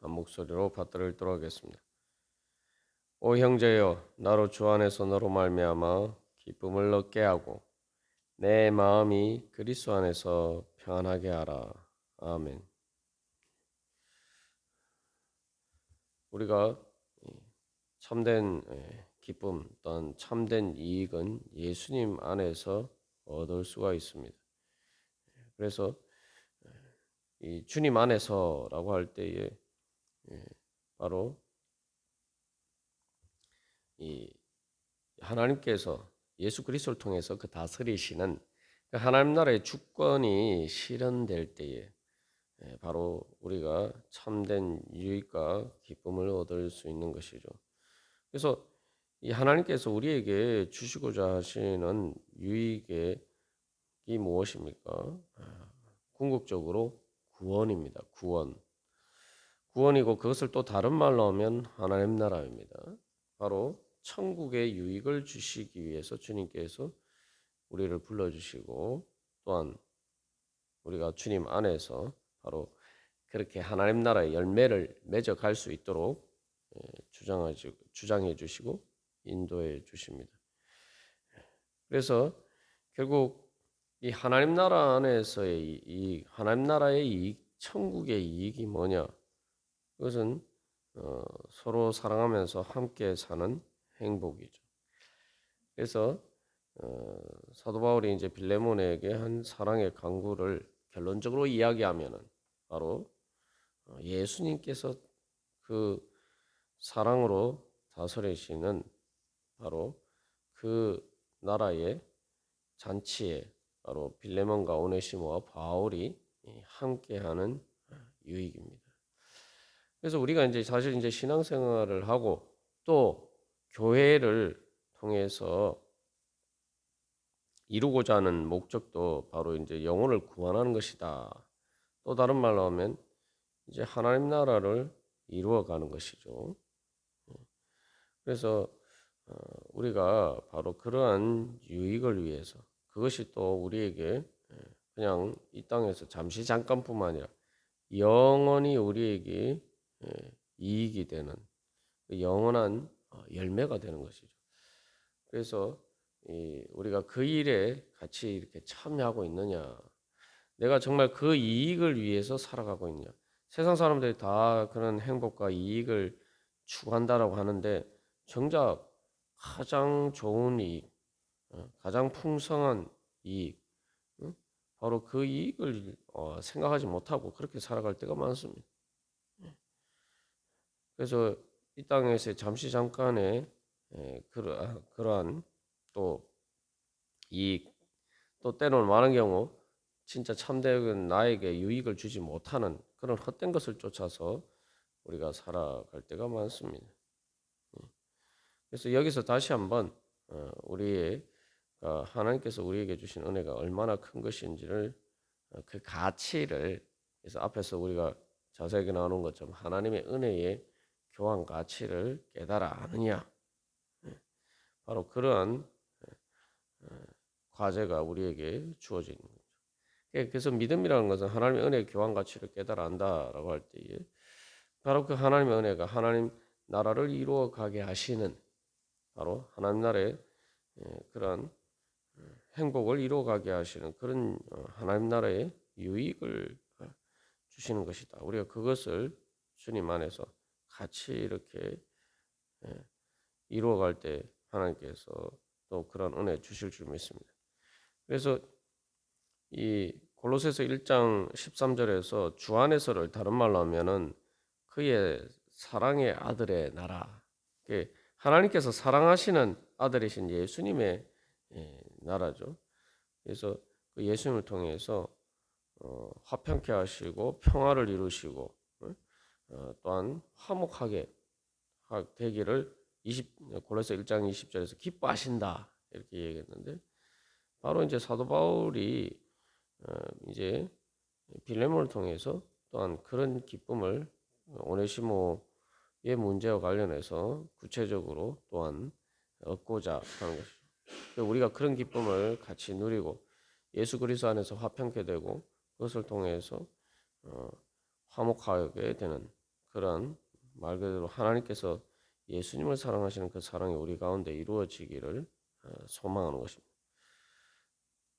한 목소리로 받들어 읽도록 하겠습니다. 오 형제여, 나로 주 안에서 너로 말미암아 기쁨을 얻게 하고 내 마음이 그리스도 안에서 평안하게 하라. 아멘. 우리가 참된 기쁨 또한 참된 이익은 예수님 안에서 얻을 수가 있습니다. 그래서 이 주님 안에서라고 할 때에 바로 이 하나님께서 예수 그리스도를 통해서 그 다스리시는 그 하나님 나라의 주권이 실현될 때에 바로 우리가 참된 유익과 기쁨을 얻을 수 있는 것이죠. 그래서 이 하나님께서 우리에게 주시고자 하시는 유익이 무엇입니까? 궁극적으로 구원입니다. 구원이고 그것을 또 다른 말로 하면 하나님 나라입니다. 바로 천국의 유익을 주시기 위해서 주님께서 우리를 불러주시고 또한 우리가 주님 안에서 바로 그렇게 하나님 나라의 열매를 맺어갈 수 있도록 주장해 주시고 인도해 주십니다. 그래서 결국 이 하나님 나라 안에서의 이 하나님 나라의 이익, 천국의 이익이 뭐냐? 그것은 서로 사랑하면서 함께 사는 행복이죠. 그래서 사도 바울이 이제 빌레몬에게 한 사랑의 강구를 결론적으로 이야기하면은 바로 예수님께서 그 사랑으로 다스리시는 바로 그 나라의 잔치에 바로 빌레몬과 오네시모와 바울이 함께하는 유익입니다. 그래서 우리가 이제 사실 이제 신앙생활을 하고 또 교회를 통해서 이루고자 하는 목적도 바로 이제 영혼을 구원하는 것이다. 또 다른 말로 하면 이제 하나님 나라를 이루어가는 것이죠. 그래서 우리가 바로 그러한 유익을 위해서 그것이 또 우리에게 그냥 이 땅에서 잠시 잠깐뿐만 아니라 영원히 우리에게 이익이 되는 그 영원한 열매가 되는 것이죠. 그래서 우리가 그 일에 같이 이렇게 참여하고 있느냐, 내가 정말 그 이익을 위해서 살아가고 있냐. 세상 사람들이 다 그런 행복과 이익을 추구한다라고 하는데 정작 가장 좋은 이익, 가장 풍성한 이익, 바로 그 이익을 생각하지 못하고 그렇게 살아갈 때가 많습니다. 그래서 이 땅에서 잠시 잠깐의 그러한 또 이익, 또 때로는 많은 경우 진짜 참된 나에게 유익을 주지 못하는 그런 헛된 것을 쫓아서 우리가 살아갈 때가 많습니다. 그래서 여기서 다시 한번 우리의 하나님께서 우리에게 주신 은혜가 얼마나 큰 것인지를 그 가치를 그래서 앞에서 우리가 자세하게 나오는 것처럼 하나님의 은혜의 교환 가치를 깨달아 아느냐. 바로 그러한 과제가 우리에게 주어지는 거죠. 그래서 믿음이라는 것은 하나님의 은혜의 교환 가치를 깨달아 안다라고 할 때에 바로 그 하나님의 은혜가 하나님 나라를 이루어 가게 하시는 바로 하나님 나라의 그러한 행복을 이루어 가게 하시는 그런 하나님 나라의 유익을 주시는 것이다. 우리가 그것을 주님 안에서 같이 이렇게 이루어갈 때 하나님께서 또 그런 은혜 주실 줄 믿습니다. 그래서 이 골로새서 1장 13절에서 주 안에서를 다른 말로 하면은 그의 사랑의 아들의 나라. 하나님께서 사랑하시는 아들이신 예수님의 나라죠. 그래서 그 예수님을 통해서 화평케 하시고 평화를 이루시고 또한 화목하게 되기를 골로새 1장 20절에서 기뻐하신다 이렇게 얘기했는데 바로 이제 사도 바울이 이제 빌레몬을 통해서 또한 그런 기쁨을 오네시모의 문제와 관련해서 구체적으로 또한 얻고자 하는 것이죠. 우리가 그런 기쁨을 같이 누리고 예수 그리스도 안에서 화평케 되고 그것을 통해서 화목하게 되는 그런 말 그대로 하나님께서 예수님을 사랑하시는 그 사랑이 우리 가운데 이루어지기를 소망하는 것입니다.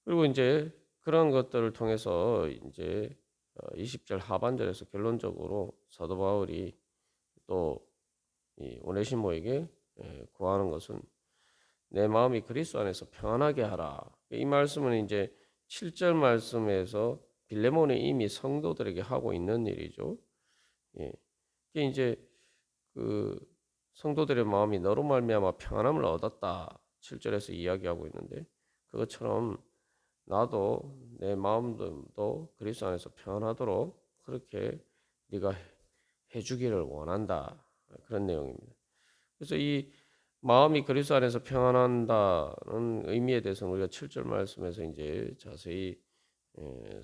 그리고 이제 그런 것들을 통해서 이제 20절 하반절에서 결론적으로 사도 바울이 또 이 오네시모에게 구하는 것은 내 마음이 그리스도 안에서 평안하게 하라. 이 말씀은 이제 7절 말씀에서 빌레몬이 이미 성도들에게 하고 있는 일이죠. 예. 이게 이제 그 성도들의 마음이 너로 말미암아 평안함을 얻었다. 7절에서 이야기하고 있는데 그것처럼 나도 내 마음도 그리스도 안에서 평안하도록 그렇게 네가 해주기를 원한다. 그런 내용입니다. 그래서 이 마음이 그리스도 안에서 평안한다는 의미에 대해서는 우리가 7절 말씀에서 이제 자세히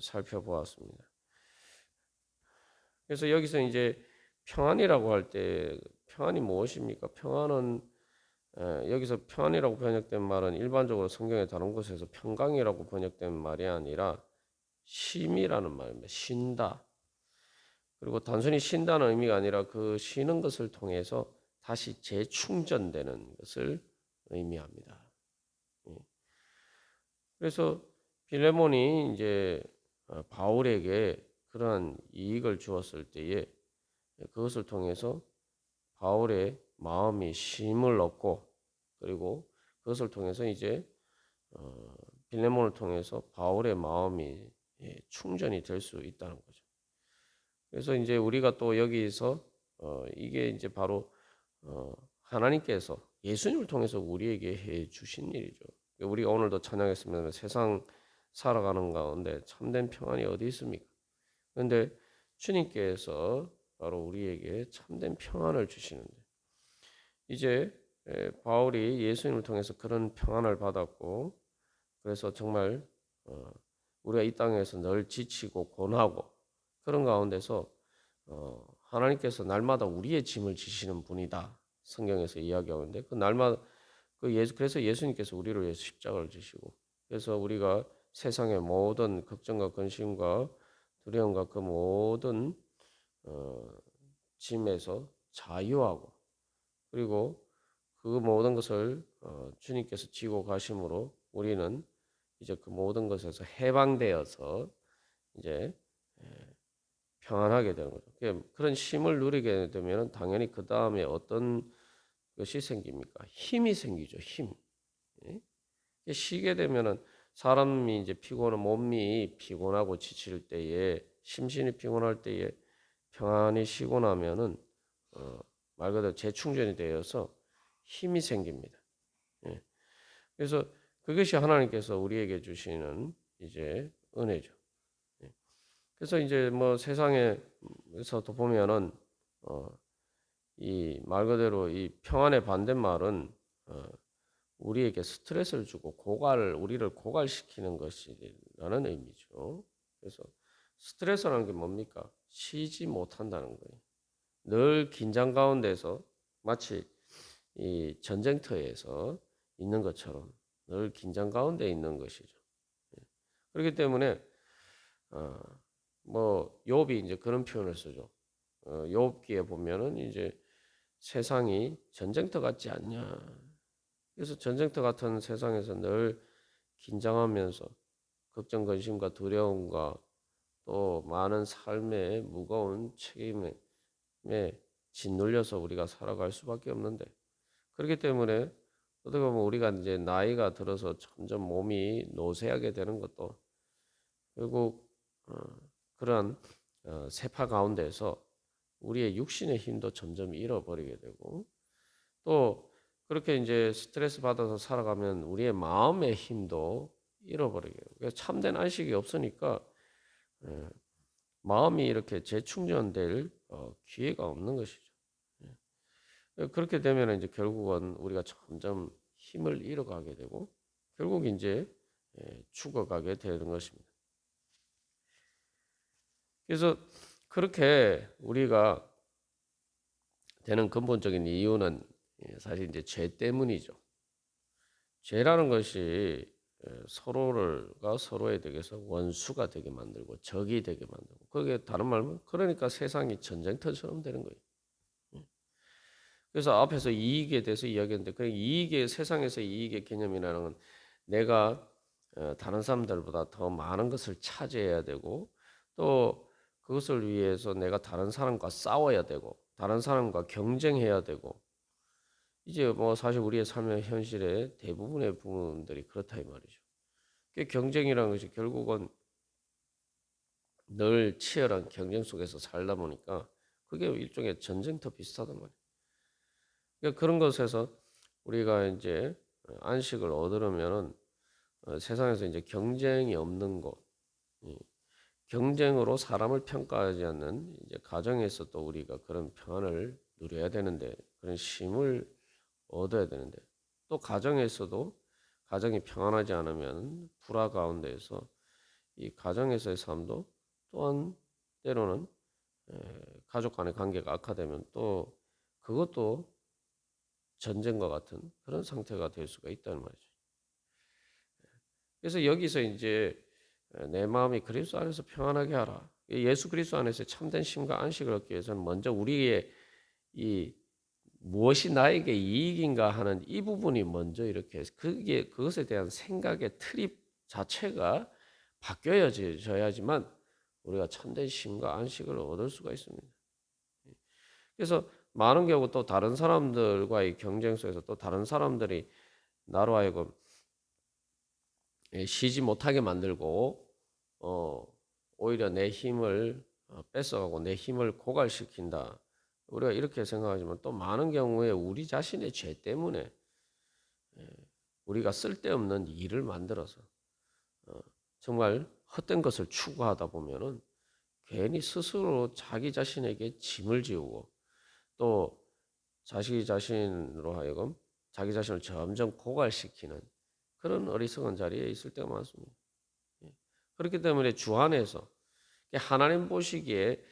살펴보았습니다. 그래서 여기서 이제 평안이라고 할 때 평안이 무엇입니까? 평안은 여기서 평안이라고 번역된 말은 일반적으로 성경의 다른 곳에서 평강이라고 번역된 말이 아니라 쉼이라는 말입니다. 쉰다. 그리고 단순히 쉰다는 의미가 아니라 그 쉬는 것을 통해서 다시 재충전되는 것을 의미합니다. 그래서 빌레몬이 이제 바울에게 그러한 이익을 주었을 때에 그것을 통해서 바울의 마음이 쉼을 얻고 그리고 그것을 통해서 이제 빌레몬을 통해서 바울의 마음이 충전이 될 수 있다는 거죠. 그래서 이제 우리가 또 여기서 이게 이제 바로 하나님께서 예수님을 통해서 우리에게 해 주신 일이죠. 우리가 오늘도 찬양했습니다. 세상 살아가는 가운데 참된 평안이 어디 있습니까? 그런데 주님께서 바로 우리에게 참된 평안을 주시는데 이제 바울이 예수님을 통해서 그런 평안을 받았고 그래서 정말 우리가 이 땅에서 늘 지치고 고나고 그런 가운데서 하나님께서 날마다 우리의 짐을 지시는 분이다. 성경에서 이야기하고 있는데 그 날마다 그래서 예수님께서 우리를 위해서 십자가를 지시고 그래서 우리가 세상의 모든 걱정과 근심과 두려움과 그 모든 짐에서 자유하고 그리고 그 모든 것을 주님께서 지고 가심으로 우리는 이제 그 모든 것에서 해방되어서 이제 평안하게 되는 거죠. 그런 쉼을 누리게 되면 당연히 그 다음에 어떤 것이 생깁니까? 힘이 생기죠. 힘. 쉬게 되면은 사람이 이제 몸이 피곤하고 지칠 때에 심신이 피곤할 때에 평안히 쉬고 나면은 말 그대로 재충전이 되어서 힘이 생깁니다. 예. 그래서 그것이 하나님께서 우리에게 주시는 이제 은혜죠. 예. 그래서 이제 뭐 세상에서도 보면은 이 말 그대로 이 평안의 반대말은 우리에게 스트레스를 주고 우리를 고갈시키는 것이라는 의미죠. 그래서 스트레스라는 게 뭡니까? 쉬지 못한다는 거예요. 늘 긴장 가운데서 마치 이 전쟁터에서 있는 것처럼 늘 긴장 가운데 있는 것이죠. 그렇기 때문에 뭐 욥이 이제 그런 표현을 쓰죠. 욥기에 보면은 이제 세상이 전쟁터 같지 않냐. 그래서 전쟁터 같은 세상에서 늘 긴장하면서 걱정, 근심과 두려움과 또 많은 삶의 무거운 책임에 짓눌려서 우리가 살아갈 수밖에 없는데 그렇기 때문에 어떻게 보면 우리가 이제 나이가 들어서 점점 몸이 노쇠하게 되는 것도 결국 그런 세파 가운데서 우리의 육신의 힘도 점점 잃어버리게 되고 또 그렇게 이제 스트레스 받아서 살아가면 우리의 마음의 힘도 잃어버리게 돼요. 그래서 참된 안식이 없으니까 마음이 이렇게 재충전될 기회가 없는 것이죠. 그렇게 되면 이제 결국은 우리가 점점 힘을 잃어가게 되고 결국 이제 죽어가게 되는 것입니다. 그래서 그렇게 우리가 되는 근본적인 이유는 사실 이제 죄 때문이죠. 죄라는 것이 서로가 서로에 대해서 원수가 되게 만들고 적이 되게 만들고 그게 다른 말은 그러니까 세상이 전쟁터처럼 되는 거예요. 그래서 앞에서 이익에 대해서 이야기했는데 그 이익의 세상에서 이익의 개념이라는 건 내가 다른 사람들보다 더 많은 것을 차지해야 되고 또 그것을 위해서 내가 다른 사람과 싸워야 되고 다른 사람과 경쟁해야 되고 이제 뭐 사실 우리의 삶의 현실의 대부분의 부분들이 그렇다 이 말이죠. 그 경쟁이라는 것이 결국은 늘 치열한 경쟁 속에서 살다 보니까 그게 일종의 전쟁터 비슷하단 말이에요. 그러니까 그런 것에서 우리가 이제 안식을 얻으려면은 세상에서 이제 경쟁이 없는 곳, 이 경쟁으로 사람을 평가하지 않는 이제 가정에서 또 우리가 그런 평안을 누려야 되는데 그런 쉼을 얻어야 되는데 또 가정에서도 가정이 평안하지 않으면 불화 가운데에서 이 가정에서의 삶도 또한 때로는 가족 간의 관계가 악화되면 또 그것도 전쟁과 같은 그런 상태가 될 수가 있다는 말이죠. 그래서 여기서 이제 내 마음이 그리스도 안에서 평안하게 하라. 예수 그리스도 안에서 참된 쉼과 안식을 얻기 위해서는 먼저 우리의 이 무엇이 나에게 이익인가 하는 이 부분이 먼저 이렇게 그게 그것에 대한 생각의 트립 자체가 바뀌어야지만 우리가 참된 쉼과 안식을 얻을 수가 있습니다. 그래서 많은 경우 또 다른 사람들과의 경쟁 속에서 또 다른 사람들이 나로 하여금 쉬지 못하게 만들고 오히려 내 힘을 뺏어가고 내 힘을 고갈시킨다. 우리가 이렇게 생각하지만 또 많은 경우에 우리 자신의 죄 때문에 우리가 쓸데없는 일을 만들어서 정말 헛된 것을 추구하다 보면은 괜히 스스로 자기 자신에게 짐을 지우고 또 자기 자신으로 하여금 자기 자신을 점점 고갈시키는 그런 어리석은 자리에 있을 때가 많습니다. 그렇기 때문에 주 안에서 하나님 보시기에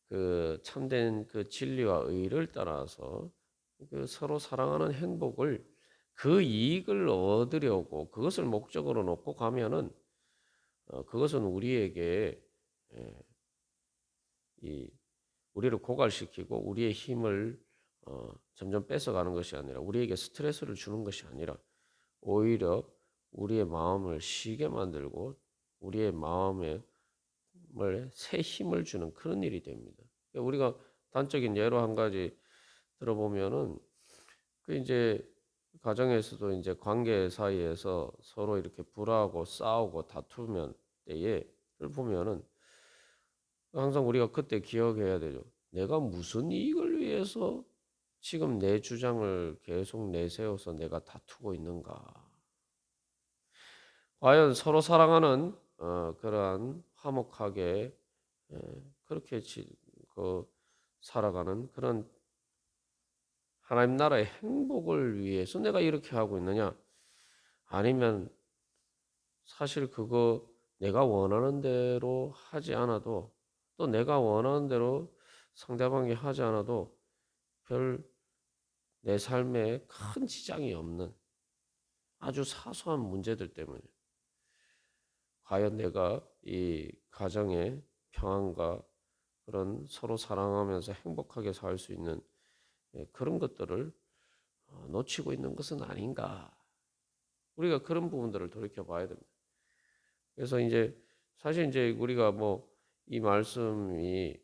그 참된 그 진리와 의를 따라서 그 서로 사랑하는 행복을 그 이익을 얻으려고 그것을 목적으로 놓고 가면은 그것은 우리에게 이 우리를 고갈시키고 우리의 힘을 점점 뺏어가는 것이 아니라 우리에게 스트레스를 주는 것이 아니라 오히려 우리의 마음을 쉬게 만들고 우리의 마음에 새 힘을 주는 그런 일이 됩니다. 우리가 단적인 예로 한 가지 들어보면은 그 이제 가정에서도 이제 관계 사이에서 서로 이렇게 불화하고 싸우고 다투면 때에 보면은 항상 우리가 그때 기억해야 되죠. 내가 무슨 이익을 위해서 지금 내 주장을 계속 내세워서 내가 다투고 있는가? 과연 서로 사랑하는 그러한 화목하게 그렇게 그 살아가는 그런 하나님 나라의 행복을 위해서 내가 이렇게 하고 있느냐? 아니면 사실 그거 내가 원하는 대로 하지 않아도 또 내가 원하는 대로 상대방이 하지 않아도 별 내 삶에 큰 지장이 없는 아주 사소한 문제들 때문에 과연 내가 이 가정의 평안과 그런 서로 사랑하면서 행복하게 살 수 있는 그런 것들을 놓치고 있는 것은 아닌가. 우리가 그런 부분들을 돌이켜 봐야 됩니다. 그래서 이제 사실 이제 우리가 뭐 이 말씀이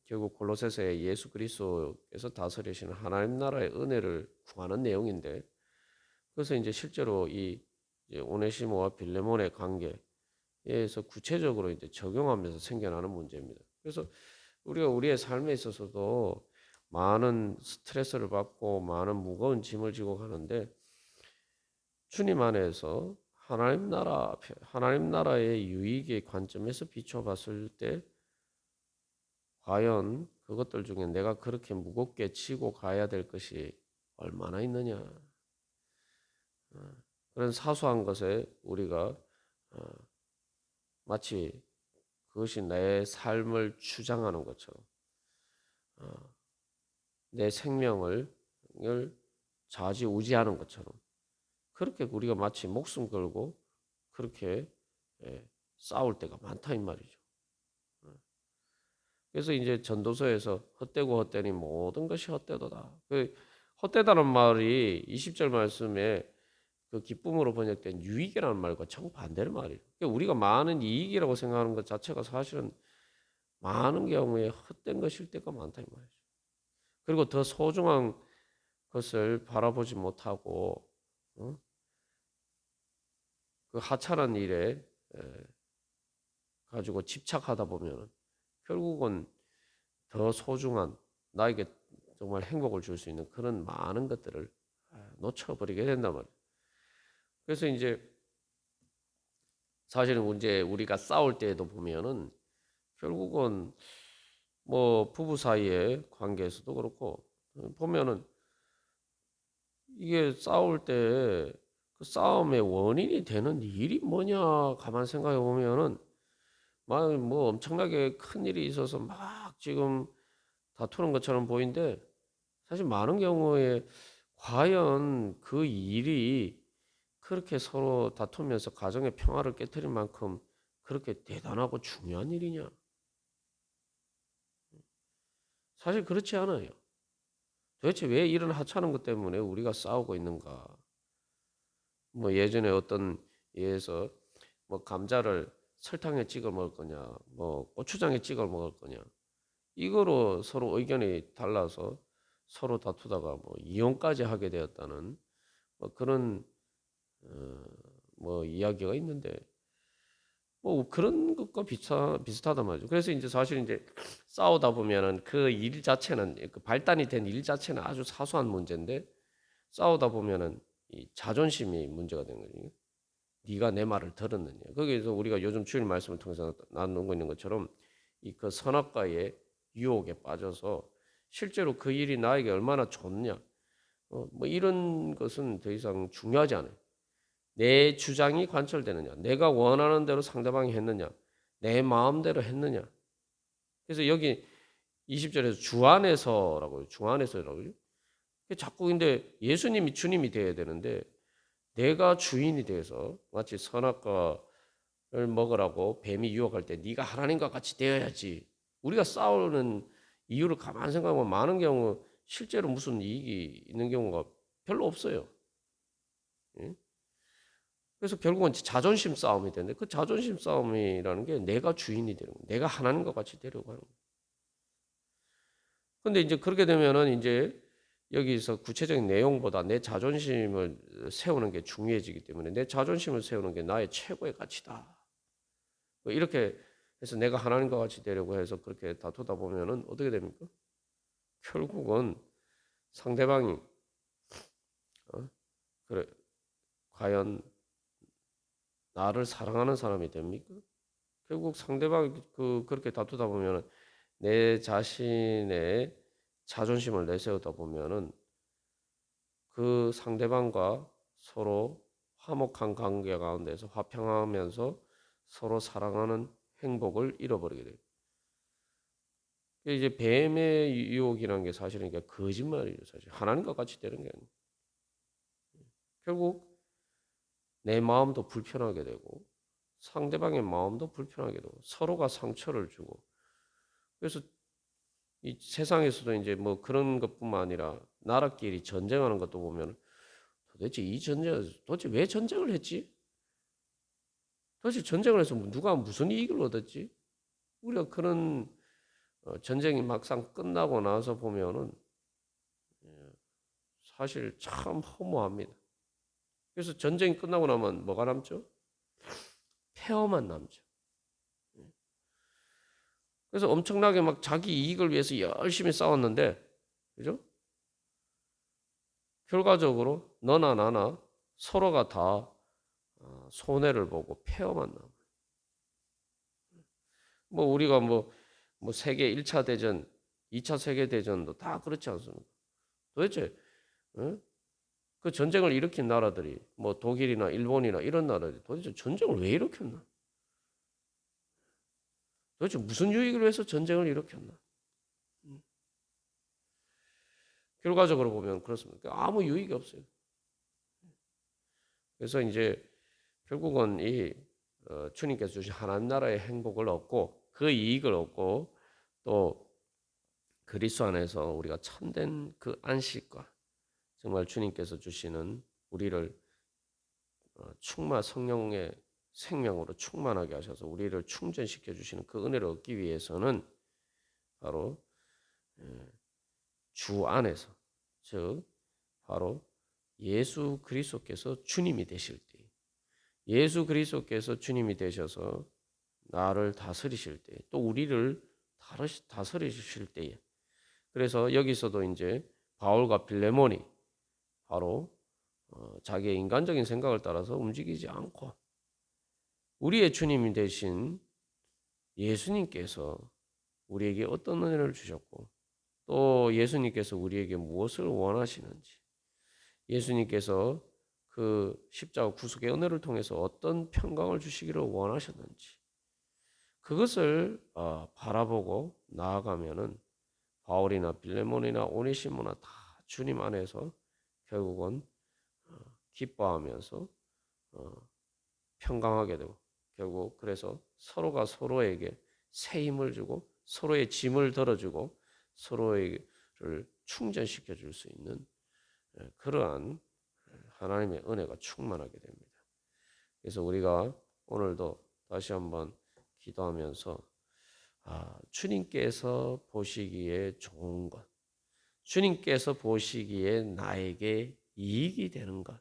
결국 골로새서에 예수 그리스도께서 다스리시는 하나님 나라의 은혜를 구하는 내용인데 그래서 이제 실제로 이 이제 오네시모와 빌레몬의 관계에서 구체적으로 이제 적용하면서 생겨나는 문제입니다. 그래서 우리가 우리의 삶에 있어서도 많은 스트레스를 받고 많은 무거운 짐을 지고 가는데 주님 안에서 하나님 나라의 유익의 관점에서 비춰봤을 때 과연 그것들 중에 내가 그렇게 무겁게 지고 가야 될 것이 얼마나 있느냐. 그런 사소한 것에 우리가 마치 그것이 내 삶을 주장하는 것처럼 내 생명을 좌지우지하는 것처럼 그렇게 우리가 마치 목숨 걸고 그렇게 싸울 때가 많다 이 말이죠. 그래서 이제 전도서에서 헛되고 헛되니 모든 것이 헛되도다. 그 헛되다는 말이 20절 말씀에 그 기쁨으로 번역된 유익이라는 말과 정반대의 말이에요. 그러니까 우리가 많은 이익이라고 생각하는 것 자체가 사실은 많은 경우에 헛된 것일 때가 많다 이 말이죠. 그리고 더 소중한 것을 바라보지 못하고 그 하찮은 일에 가지고 집착하다 보면 결국은 더 소중한 나에게 정말 행복을 줄 수 있는 그런 많은 것들을 놓쳐버리게 된단 말이에요. 그래서 이제 사실은 이제 우리가 싸울 때에도 보면은 결국은 뭐 부부 사이의 관계에서도 그렇고 보면은 이게 싸울 때 그 싸움의 원인이 되는 일이 뭐냐 가만 생각해 보면은 막 뭐 엄청나게 큰 일이 있어서 막 지금 다투는 것처럼 보이는데 사실 많은 경우에 과연 그 일이 그렇게 서로 다투면서 가정의 평화를 깨뜨릴 만큼 그렇게 대단하고 중요한 일이냐? 사실 그렇지 않아요. 도대체 왜 이런 하찮은 것 때문에 우리가 싸우고 있는가? 뭐 예전에 어떤 예에서 뭐 감자를 설탕에 찍어 먹을 거냐, 뭐 고추장에 찍어 먹을 거냐, 이거로 서로 의견이 달라서 서로 다투다가 뭐 이혼까지 하게 되었다는 뭐 그런 어, 뭐 이야기가 있는데 뭐 그런 것과 비슷하단 말이죠. 그래서 이제 사실 이제 싸우다 보면은 그 일 자체는 그 발단이 된 일 자체는 아주 사소한 문제인데 싸우다 보면은 이 자존심이 문제가 되는 거죠. 네가 내 말을 들었느냐. 거기에서 우리가 요즘 주일 말씀을 통해서 나누고 있는 것처럼 이 그 선악과의 유혹에 빠져서 실제로 그 일이 나에게 얼마나 좋냐. 뭐 이런 것은 더 이상 중요하지 않아요. 내 주장이 관철되느냐, 내가 원하는 대로 상대방이 했느냐, 내 마음대로 했느냐. 그래서 여기 20절에서 주 안에서라고 해요. 주 안에서라고 해요. 자꾸 근데 예수님이 주님이 되어야 되는데 내가 주인이 돼서 마치 선악과를 먹으라고 뱀이 유혹할 때 네가 하나님과 같이 되어야지. 우리가 싸우는 이유를 가만 생각하면 많은 경우 실제로 무슨 이익이 있는 경우가 별로 없어요. 예? 그래서 결국은 자존심 싸움이 되는데 그 자존심 싸움이라는 게 내가 주인이 되는 거예요. 내가 하나님과 같이 되려고 하는 거예요. 근데 이제 그렇게 되면은 이제 여기서 구체적인 내용보다 내 자존심을 세우는 게 중요해지기 때문에 내 자존심을 세우는 게 나의 최고의 가치다. 뭐 이렇게 해서 내가 하나님과 같이 되려고 해서 그렇게 다투다 보면은 어떻게 됩니까? 결국은 상대방이 그래 과연 나를 사랑하는 사람이 됩니까? 결국 상대방이 그렇게 다투다 보면은 내 자신의 자존심을 내세우다 보면은 그 상대방과 서로 화목한 관계 가운데서 화평하면서 서로 사랑하는 행복을 잃어버리게 돼요. 이제 뱀의 유혹이라는 게 사실은 이게 거짓말이죠. 사실 하나님과 같이 되는 게 아니에요. 결국 내 마음도 불편하게 되고 상대방의 마음도 불편하게 되고 서로가 상처를 주고 그래서 이 세상에서도 이제 뭐 그런 것뿐만 아니라 나라끼리 전쟁하는 것도 보면 도대체 이 전쟁 도대체 왜 전쟁을 했지? 도대체 전쟁을 해서 누가 무슨 이익을 얻었지? 우리가 그런 전쟁이 막상 끝나고 나서 보면은 사실 참 허무합니다. 그래서 전쟁이 끝나고 나면 뭐가 남죠? 폐허만 남죠. 그래서 엄청나게 막 자기 이익을 위해서 열심히 싸웠는데, 그죠? 결과적으로 너나 나나 서로가 다 손해를 보고 폐허만 남아요. 뭐 우리가 뭐 세계 1차 대전, 2차 세계 대전도 다 그렇지 않습니까? 도대체 그 전쟁을 일으킨 나라들이 뭐 독일이나 일본이나 이런 나라들이 도대체 전쟁을 왜 일으켰나? 도대체 무슨 유익을 위해서 전쟁을 일으켰나? 결과적으로 보면 그렇습니다. 아무 유익이 없어요. 그래서 이제 결국은 이 주님께서 주신 하나님 나라의 행복을 얻고 그 이익을 얻고 또 그리스도 안에서 우리가 참된 그 안식과 정말 주님께서 주시는 우리를 성령의 생명으로 충만하게 하셔서 우리를 충전시켜 주시는 그 은혜를 얻기 위해서는 바로 주 안에서, 즉 바로 예수 그리스도께서 주님이 되실 때, 예수 그리스도께서 주님이 되셔서 나를 다스리실 때, 또 우리를 다스리실 때에, 그래서 여기서도 이제 바울과 빌레몬이 바로 자기의 인간적인 생각을 따라서 움직이지 않고 우리의 주님이 되신 예수님께서 우리에게 어떤 은혜를 주셨고 또 예수님께서 우리에게 무엇을 원하시는지, 예수님께서 그 십자가 구속의 은혜를 통해서 어떤 평강을 주시기를 원하셨는지 그것을 바라보고 나아가면은 바울이나 빌레몬이나 오네시모나 다 주님 안에서 결국은 기뻐하면서 평강하게 되고, 결국 그래서 서로가 서로에게 새 힘을 주고 서로의 짐을 덜어주고 서로를 충전시켜 줄 수 있는 그러한 하나님의 은혜가 충만하게 됩니다. 그래서 우리가 오늘도 다시 한번 기도하면서 주님께서 보시기에 좋은 것, 주님께서 보시기에 나에게 이익이 되는 것,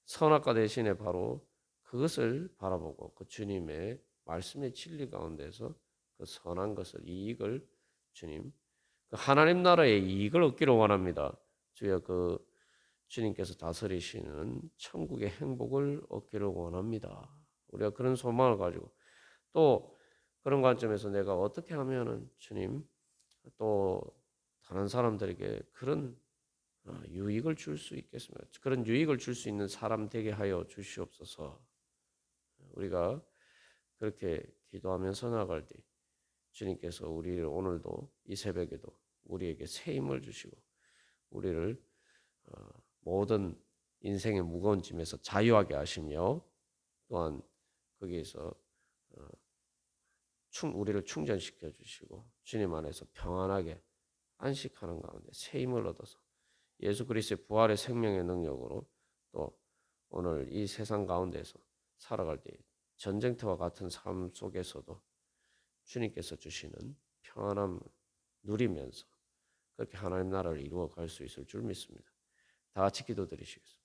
선악과 대신에 바로 그것을 바라보고 그 주님의 말씀의 진리 가운데서 그 선한 것을, 이익을 주님, 그 하나님 나라의 이익을 얻기를 원합니다. 주여 그 주님께서 다스리시는 천국의 행복을 얻기를 원합니다. 우리가 그런 소망을 가지고 또 그런 관점에서 내가 어떻게 하면은 주님 또 다른 사람들에게 그런 유익을 줄 수 있겠습니까? 그런 유익을 줄 수 있는 사람 되게 하여 주시옵소서. 우리가 그렇게 기도하면서 나갈 때 주님께서 우리를 오늘도 이 새벽에도 우리에게 새 힘을 주시고 우리를 모든 인생의 무거운 짐에서 자유하게 하시며 또한 거기에서 우리를 충전시켜 주시고 주님 안에서 평안하게 안식하는 가운데 새 힘을 얻어서 예수 그리스도의 부활의 생명의 능력으로 또 오늘 이 세상 가운데서 살아갈 때 전쟁터와 같은 삶 속에서도 주님께서 주시는 평안함을 누리면서 그렇게 하나님 나라를 이루어 갈 수 있을 줄 믿습니다. 다 같이 기도드리시겠습니다.